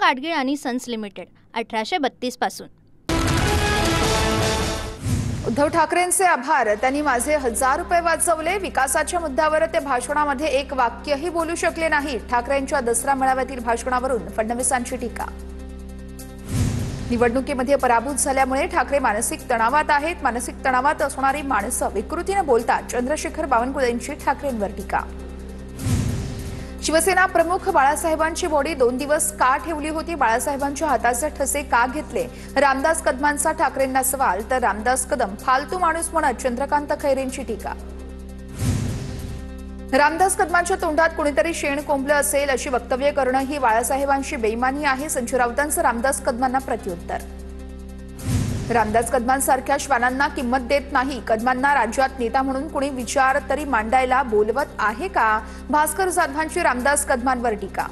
गाडगीळ आणि sons limited 1832 पासून। उद्धव ठाकरेंचे आभार, त्यांनी माझे 1000 रुपये वाचवले। विकासाच्या मुद्द्यावर ते भाषणामध्ये एक वाक्यही बोलू शकले नाही। ठाकरेंच्या दसरा मेळाव्यातील भाषणावरून फडणवीसांची टीका। निवडणुकीमध्ये पराभूत झाल्यामुळे ठाकरे मानसिक तणावात आहेत। मानसिक तणावात असणारी माणसं विकृतीने बोलतात। चंद्रशेखर बावनकुळेंची ठाकरेंवर टीका। शिवसेना प्रमुख बाळासाहेबांची बॉडी 2 दिवस का ठेवली होती? बाळासाहेबांच्या हाताचे ठसे का घेतले? रामदास कदमांचा ठाकरेंना सवाल, तर रामदास कदम फालतू माणूस म्हणत चंद्रकांत खैरेंची टीका। रामदास कदमांच्या तोंडात कुणीतरी शेण कोंबलं असेल अशी वक्तव्य करणं ही बाळासाहेबांची बेईमानी आहे। संजय राऊतांचं रामदास कदमांना प्रत्युत्तर। रामदास कदमांसारख्या श्वानांना किंमत देत नाही। कदमांना राज्यात नेता म्हणून कुणी विचार तरी मांडायला बोलवत आहे का? भास्कर जाधवांची रामदास कदमांवर टीका।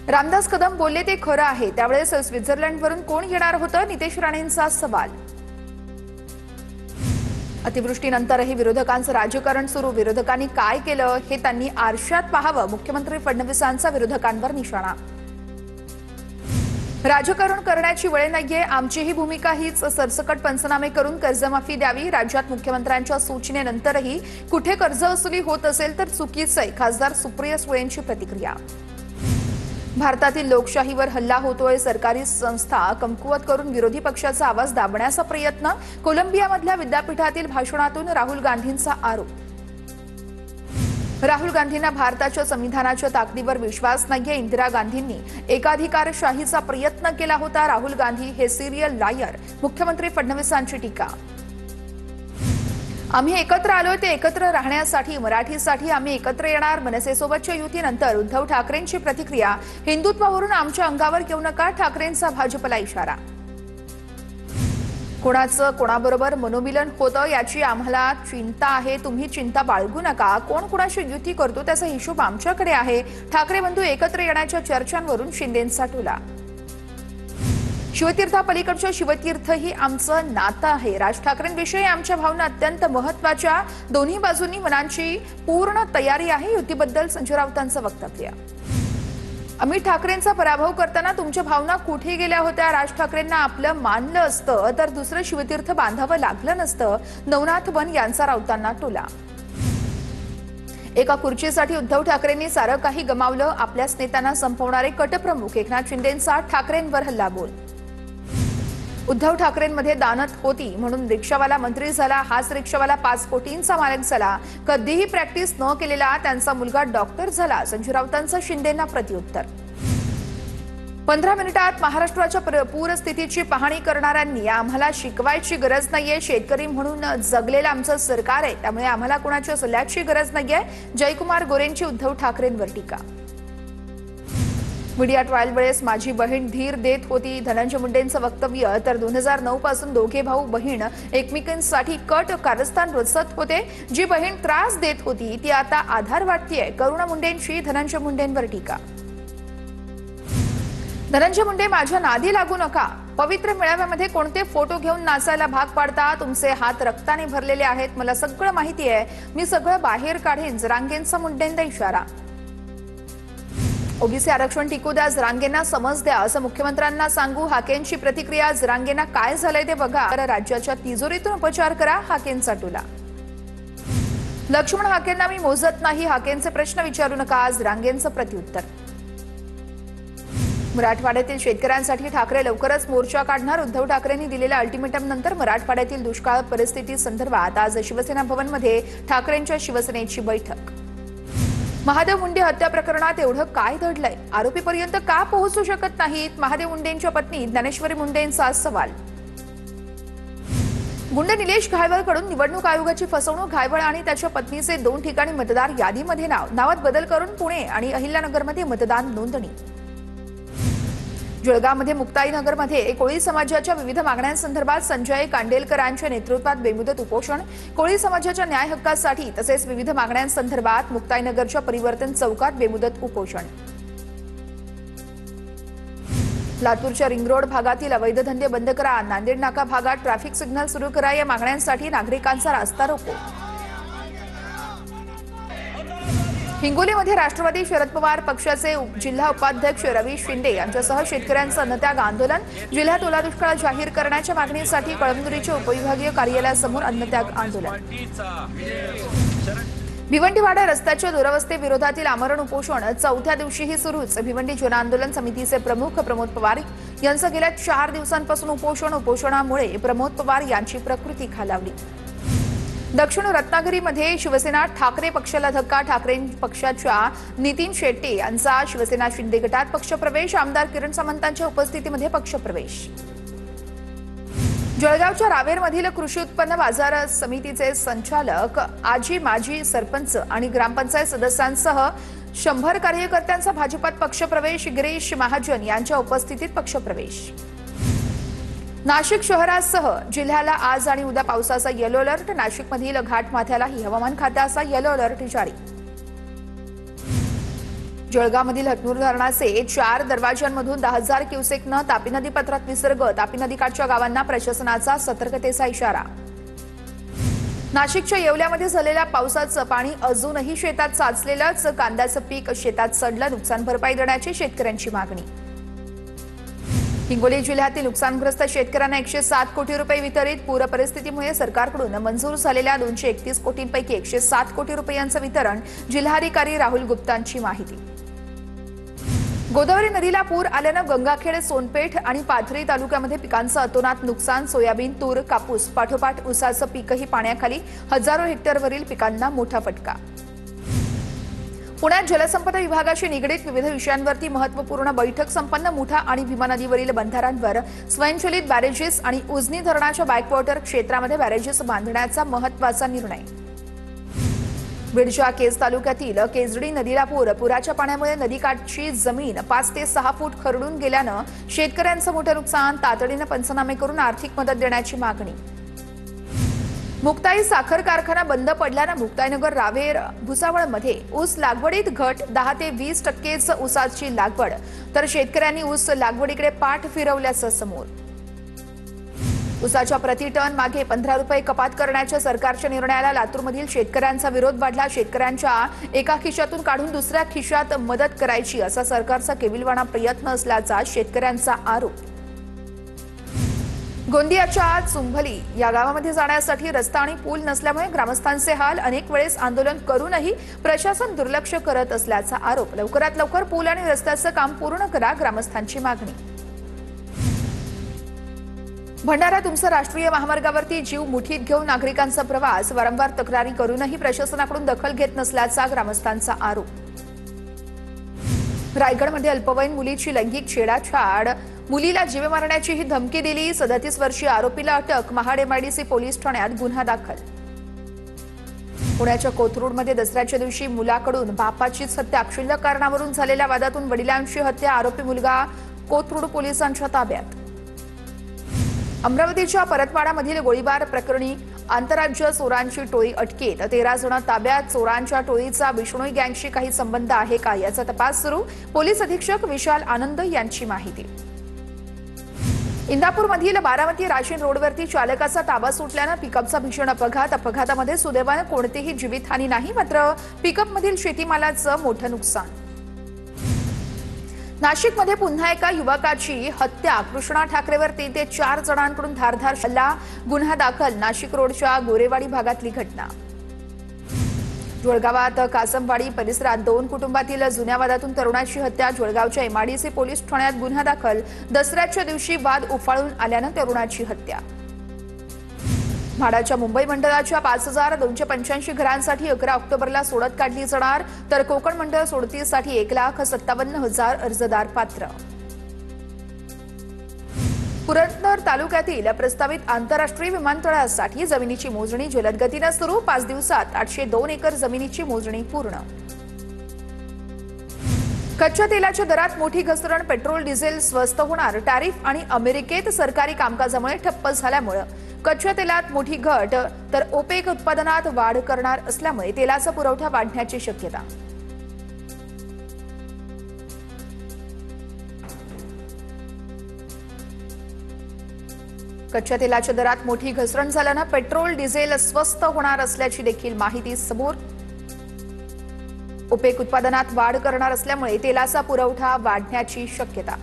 रामदास कदम बोलले ते खरं आहे, त्यावेळेस स्वित्झर्लंडवरून कोण येणार होतं? नितेश राणेंचा सवाल। अतिवृष्टीनंतरही विरोधकांचं राजकारण सुरू। विरोधकांनी काय केलं हे त्यांनी आरशात पाहावं। मुख्यमंत्री फडणवीसांचा विरोधकांवर निशाणा। राजकारण करण्याची वेळ नाहीये, आमचीही भूमिका हीच। सरसकट पंचनामे करून कर्जमाफी द्यावी। राज्यात मुख्यमंत्र्यांच्या सूचनेनंतरही कुठे कर्ज वसुली होत असेल तर चुकीचं आहे। खासदार सुप्रिया सुळेंची प्रतिक्रिया। भारतातील लोकशाहीवर हल्ला होतोय। सरकारी संस्था कमकुवत करून विरोधी पक्षाचा आवाज दाबण्याचा प्रयत्न। कोलंबियामधल्या विद्यापीठातील भाषणातून राहुल गांधींचा आरोप। राहुल गांधींना भारताच्या संविधानाच्या ताकदीवर विश्वास नाहीये। इंदिरा गांधींनी एकाधिकारशाहीचा प्रयत्न केला होता। राहुल गांधी हे सिरियल लायर। मुख्यमंत्री फडणवीसांची टीका। आम्ही एकत्र आलोय ते एकत्र राहण्यासाठी, मराठीसाठी आम्ही एकत्र येणार। मनसेसोबतच्या युतीनंतर उद्धव ठाकरेंची प्रतिक्रिया। हिंदुत्वावरून आमच्या अंगावर येऊ नका, ठाकरेंचा भाजपला इशारा। कोणाचं कोणाबरोबर मनोमिलन होतं याची आम्हाला चिंता आहे, तुम्ही चिंता बाळगू नका। कोण कोणाशी युती करतो त्याचा हिशोब आमच्याकडे आहे। ठाकरे बंधू एकत्र येण्याच्या चर्चांवरून शिंदेंचा टोला। शिवतीर्थापलीकडचं शिवतीर्थ ही आमचं नातं आहे। राज ठाकरेंविषयी आमच्या भावना अत्यंत महत्त्वाच्या। दोन्ही बाजूंनी मनांची पूर्ण तयारी आहे। युतीबद्दल संजय राऊतांचं वक्तव्य। अमित ठाकरेंचा पराभव करताना तुमच्या भावना कुठे गेल्या होत्या? राज ठाकरेंना आपलं मानलं असतं तर दुसरं शिवतीर्थ बांधावं लागलं नसतं। नवनाथ बन यांचा राऊतांना टोला। एका खुर्चीसाठी उद्धव ठाकरेंनी सारं काही गमावलं। आपल्याच नेत्यांना संपवणारे कटप्रमुख एकनाथ शिंदेंचा ठाकरेंवर हल्लाबोल। उद्धव ठाकरेंमध्ये दानत होती म्हणून रिक्षावाला मंत्री झाला। हाच रिक्षावाला 5 कोटींचा मालक झाला। कधीही प्रॅक्टिस न केलेला त्यांचा मुलगा डॉक्टर झाला। संजय राऊतांचं शिंदेंना प्रत्युत्तर। 15 मिनिटात महाराष्ट्राच्या पूरस्थितीची पाहणी करणाऱ्यांनी आम्हाला शिकवायची गरज नाहीये। शेतकरी म्हणून जगलेलं आमचं सरकार आहे, त्यामुळे आम्हाला कोणाच्या सल्ल्याची गरज नाहीये। जयकुमार गोरेंची उद्धव ठाकरेंवर टीका। मीडिया ट्रायल वेळेस माझी बहीण धीर देत होती। धनंजय मुंडेंचं वक्तव्य। तर 2009 पासून दोघे भाऊ बहीण एकमेकांसाठी कट कारस्थान रचत होते। जी बहीण त्रास देत होती ती आता आधार वाटतेय। करुणा मुंडेंची धनंजय मुंडेंवर टीका। धनंजय मुंडे माझ्या नादी लागू नका। पवित्र मेळाव्यामध्ये कोणते फोटो घेऊन नाचायला भाग पाडता? तुमचे हात रक्ताने भरलेले आहेत, मला सगळं माहिती आहे। मी सगळं बाहेर काढेन। जरांगेंचा मुंडेंना इशारा। ओबीसी आरक्षण टिकू द्या, जरांगेंना समज द्या असं मुख्यमंत्र्यांना सांगू। हाकेंची प्रतिक्रिया। जरांगेंना काय झालंय ते बघा, तर राज्याच्या तिजोरीतून उपचार करा। हाकेंचा टोला। लक्ष्मण हाकेंना मी मोजत नाही, हाकेंचे प्रश्न विचारू नका। जरांगेंचं प्रत्युत्तर। मराठवाड्यातील शेतकऱ्यांसाठी ठाकरे लवकरच मोर्चा काढणार। उद्धव ठाकरेंनी दिलेल्या अल्टिमेटम नंतर मराठवाड्यातील दुष्काळ परिस्थिती संदर्भात आज शिवसेना भवनमध्ये ठाकरेंच्या शिवसेनेची बैठक। महादेव मुंडे हत्या प्रकरणात एवढं काय दडलंय? आरोपीपर्यंत का पोहोचू शकत नाहीत? महादेव मुंडेंच्या पत्नी ज्ञानेश्वरी मुंडेंचा सवाल। गुंड निलेश घायवळकडून निवडणूक आयोगाची फसवणूक। घायवळ आणि त्याच्या पत्नीचे 2 ठिकाणी मतदार यादीमध्ये नावात बदल करून पुणे आणि अहिल्यानगरमध्ये मतदान नोंदणी। जळगावमध्ये मुक्ताईनगरमध्ये कोळी समाजाच्या विविध मागण्यांसंदर्भात संजय कांडेलकरांच्या नेतृत्वात बेमुदत उपोषण। कोळी समाजाच्या न्याय हक्कासाठी तसेच विविध मागण्यांसंदर्भात मुक्ताईनगरच्या परिवर्तन चौकात बेमुदत उपोषण। लातूरच्या रिंग रोड भागातील अवैध धंदे बंद करा। नांदेड नाका भागात ट्रॅफिक सिग्नल सुरू करा। या मागण्यांसाठी नागरिकांचा रास्ता रोको। हिंगोलीमध्ये राष्ट्रवादी शरद पवार पक्षाचे जिल्हा उपाध्यक्ष रवीश शिंदे यांच्यासह शेतकऱ्यांचं अन्नत्याग आंदोलन. जिल्ह्यात ओला दुष्काळ जाहीर करण्याच्या मागणीसाठी कळमनुरीच्या उपविभागीय कार्यालयासमोर अन्नत्याग आंदोलन. भिवंडीवाडा रस्त्याच्या दुरवस्थे विरोधातील आमरण उपोषण चौथ्या दिवशीही सुरूच. भिवंडी जन आंदोलन समितीचे प्रमुख प्रमोद पवार यांचं गेल्या 4 दिवसांपासून उपोषणामुळे प्रमोद पवार यांची प्रकृती खालावली. दक्षिण रत्नागिरीमध्ये शिवसेना ठाकरे पक्षाला धक्का. ठाकरे पक्षाच्या नितीन शेट्टी यांचा शिवसेना शिंदे गटात पक्षप्रवेश. आमदार किरण सामंतांच्या उपस्थितीमध्ये पक्षप्रवेश. जळगावच्या रावेरमधील कृषी उत्पन्न बाजार समितीचे संचालक, आजी माजी सरपंच आणि ग्रामपंचायत सदस्यांसह 100 कार्यकर्त्यांचा भाजपात पक्षप्रवेश. गिरीश महाजन यांच्या उपस्थितीत पक्षप्रवेश. नाशिक शहरासह जिल्ह्याला आज आणि उद्या पावसाचा येलो अलर्ट. नाशिकमधील घाटमाथ्यालाही हवामान खात्याचा येलो अलर्ट जारी. जळगावमधील हतनूर धरणाचे 4 दरवाजांमधून 10,000 क्युसेकनं तापी नदी पात्रात विसर्ग. तापी नदीकाठच्या गावांना प्रशासनाचा सतर्कतेचा इशारा. नाशिकच्या येवल्यामध्ये झालेल्या पावसाचं पाणी अजूनही शेतात साचलेलंच. कांद्याचं पीक शेतात सडलं. नुकसान भरपाई देण्याची शेतकऱ्यांची मागणी. हिंगोली जिल्ह्यातील नुकसानग्रस्त शेतकऱ्यांना 107 कोटी रुपये वितरित. पूर परिस्थितीमुळे सरकारकडून मंजूर झालेल्या 231 कोटींपैकी 107 कोटी रुपयांचं वितरण. जिल्हाधिकारी राहुल गुप्तांची माहिती. गोदावरी नदीला पूर आल्यानं गंगाखेड, सोनपेठ आणि पाथरी तालुक्यामध्ये पिकांचं अतोनात नुकसान. सोयाबीन, तूर, कापूस पाठोपाठ ऊसाचं पीकही पाण्याखाली. हजारो हेक्टरवरील पिकांना मोठा फटका. पुण्यात जलसंपदा विभागाशी निगडीत विविध विषयांवरती महत्त्वपूर्ण बैठक संपन्न. मुठा आणि भीमा नदीवरील बंधाऱ्यांवर स्वयंचलित बॅरेजेस आणि उजनी धरणाच्या बॅकवॉटर क्षेत्रामध्ये बॅरेजेस बांधण्याचा महत्त्वाचा निर्णय. बीडच्या केज तालुक्यातील केजडी नदीला पूर. पुराच्या पाण्यामुळे नदीकाठची जमीन 5 ते 6 फूट खरडून गेल्यानं शेतकऱ्यांचं मोठं नुकसान. तातडीनं पंचनामे करून आर्थिक मदत देण्याची मागणी. मुक्ताई साखर कारखाना बंद पडल्यानं मुक्ताईनगर, रावेर, भुसावळमध्ये ऊस लागवडीत घट. 10 ते 20% ऊसाची लागवड. तर शेतकऱ्यांनी ऊस लागवडीकडे पाठ फिरवल्याचं समोर. ऊसाच्या प्रति टन मागे 15 रुपये कपात करण्याच्या सरकारच्या निर्णयाला लातूरमधील शेतकऱ्यांचा विरोध वाढला. शेतकऱ्यांच्या एका खिशातून काढून दुसऱ्या खिशात मदत करायची असा सरकारचा केविलवाणा प्रयत्न असल्याचा शेतकऱ्यांचा आरोप. गोंदियाच्या चुंभली या गावामध्ये जाण्यासाठी रस्ता आणि पूल नसल्यामुळे ग्रामस्थांचे हाल. अनेक वेळेस आंदोलन करूनही प्रशासन दुर्लक्ष करत असल्याचा आरोप. लवकरात लवकर पूल आणि रस्त्याचं काम पूर्ण करा, ग्रामस्थांची मागणी. भंडारा तुमचा राष्ट्रीय महामार्गावरती जीव मुठीत घेऊन नागरिकांचा प्रवास. वारंवार तक्रारी करूनही प्रशासनाकडून दखल घेत नसल्याचा ग्रामस्थांचा आरोप. रायगडमध्ये अल्पवयीन मुलीची लैंगिक छेडाछाड. मुलीला जीवे मारण्याची ही धमकी दिली. 37 वर्षीय आरोपीला अटक. महाड एमआयडीसी पोलीस ठाण्यात गुन्हा दाखल. पुण्याच्या कोथरूडमध्ये दसऱ्याच्या दिवशी मुलाकडून बापाचीच हत्या. क्षुल्लक कारणावरून झालेल्या वादातून वडिलांची हत्या. आरोपी मुलगा कोथरूड पोलिसांच्या ताब्यात. अमरावतीच्या परतवाडामधील गोळीबार प्रकरणी आंतरराज्य चोरांची टोळी अटकेत. 13 जण ताब्यात. चोरांच्या टोळीचा बिष्णोई गँगशी काही संबंध आहे का याचा तपास सुरू. पोलीस अधीक्षक विशाल आनंद यांची माहिती. इंदापूरमधील बारामती राशीन रोडवरती चालकाचा ताबा सुटल्यानं पिकअपचा भीषण अपघात. अपघातामध्ये सुदैवानं कोणतीही जीवितहानी नाही, मात्र पिकअपमधील शेतीमालाचं मोठं नुकसान. नाशिकमध्ये पुन्हा एका युवकाची हत्या. कृष्णा ठाकरेवर 3 ते 4 जणांकडून धारदार हल्ला. गुन्हा दाखल. नाशिक रोडच्या गोरेवाडी भागातली घटना. जळगावात कासमवाडी परिसरात 2 कुटुंबातील जुन्या वादातून तरुणाची हत्या. जळगावच्या एमआयडीसी पोलीस ठाण्यात गुन्हा दाखल. दसऱ्याच्या दिवशी वाद उफाळून आल्यानं तरुणाची हत्या. म्हाडाच्या मुंबई मंडळाच्या 5,285 घरांसाठी 11 ऑक्टोबरला सोडत काढली जाणार. तर कोकण मंडळ सोडतीसाठी 1,57,000 अर्जदार पात्र. पुरंदर तालुक्यातील प्रस्तावित आंतरराष्ट्रीय विमानतळासाठी जमिनीची मोजणी जलद गतीनं सुरू. 5 दिवसात 802 एकर जमिनीची मोजणी पूर्ण. कच्च्या तेलाच्या दरात मोठी घसरण. पेट्रोल डिझेल स्वस्त होणार. टॅरिफ आणि अमेरिकेत सरकारी कामकाजामुळे ठप्प झाल्यामुळे कच्च्या तेलात मोठी घट. तर ओपेक उत्पादनात वाढ करणार असल्यामुळे तेलाचा पुरवठा वाढण्याची शक्यता. कच्च्या तेलाच्या दरात मोठी घसरण झाल्यानं पेट्रोल डिझेल स्वस्त होणार असल्याची देखील माहिती समोर. ओपेक उत्पादनात वाढ करणार असल्यामुळे तेलाचा पुरवठा वाढण्याची शक्यता.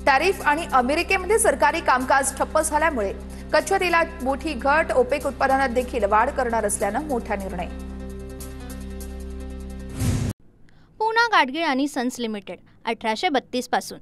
टॅरिफ आणि अमेरिकेमध्ये सरकारी कामकाज ठप्प झाल्यामुळे कच्च्या तेलात मोठी घट. ओपेक उत्पादनात देखील वाढ करणार असल्यानं मोठा निर्णय. पूना गाडगीळ आणि सन्स लिमिटेड 1832 पासून